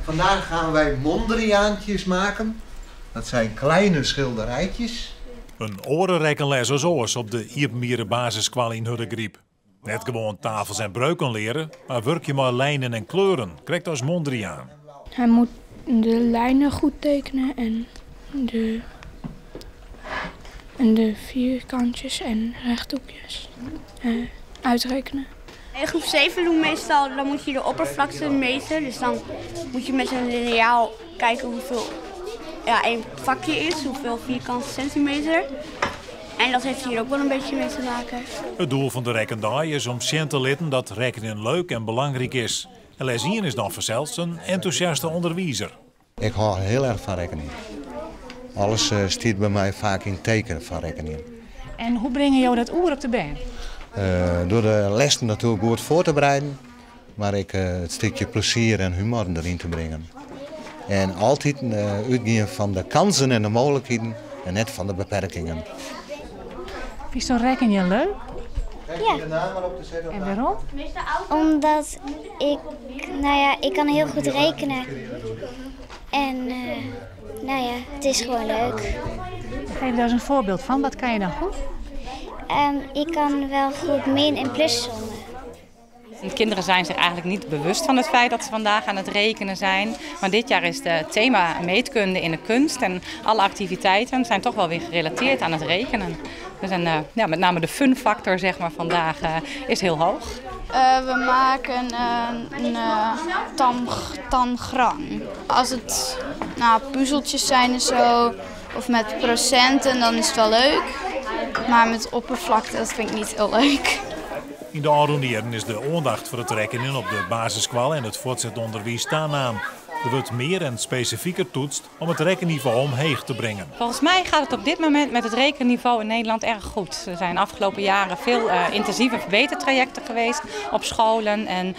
Vandaag gaan wij Mondriaantjes maken. Dat zijn kleine schilderijtjes. Een orenrekkenles zoals op de Ierpenbieren basisschool in Hurregriep. Net gewoon tafels en breuken leren, maar werk je maar lijnen en kleuren, krijgt als Mondriaan. Hij moet de lijnen goed tekenen en de vierkantjes en rechthoekjes uitrekenen. In groep 7 doen meestal, dan moet je de oppervlakte meten. Dus dan moet je met een lineaal kijken hoeveel één vakje is, hoeveel vierkante centimeter. En dat heeft hier ook wel een beetje mee te maken. Het doel van de rekkendag is om zien te leren dat rekenen leuk en belangrijk is. En les 1 is dan vanzelfs een enthousiaste onderwijzer. Ik hou heel erg van rekening. Alles stiert bij mij vaak in teken van rekening. En hoe breng je dat oer op de been? Door de lessen natuurlijk goed voor te bereiden, maar het stukje plezier en humor erin te brengen. En altijd uitgaan van de kansen en de mogelijkheden en net van de beperkingen. Vind je zo'n rekenen leuk? Ja. En waarom? Omdat ik kan heel goed rekenen. En het is gewoon leuk. Geef daar eens een voorbeeld van. Wat kan je dan goed? Ik kan wel goed min- en plussommen. De kinderen zijn zich eigenlijk niet bewust van het feit dat ze vandaag aan het rekenen zijn. Maar dit jaar is het thema meetkunde in de kunst. En alle activiteiten zijn toch wel weer gerelateerd aan het rekenen. Dus met name de funfactor vandaag is heel hoog. We maken een tangram. Als het puzzeltjes zijn en zo, of met procenten, dan is het wel leuk. Maar met oppervlakte, dat vind ik niet heel leuk. In de aanroenieren is de aandacht voor het rekenen op de basisschool en het voortgezet onderwijs staan aan. Er wordt meer en specifieker toetst om het rekenniveau omhoog te brengen. Volgens mij gaat het op dit moment met het rekenniveau in Nederland erg goed. Er zijn de afgelopen jaren veel intensieve verbetertrajecten geweest op scholen. En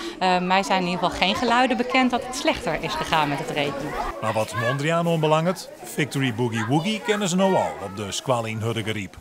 mij zijn in ieder geval geen geluiden bekend dat het slechter is gegaan met het rekenen. Maar wat Mondriaan onbelangt, Victory Boogie Woogie kennen ze nou al op de school in Hurregriep.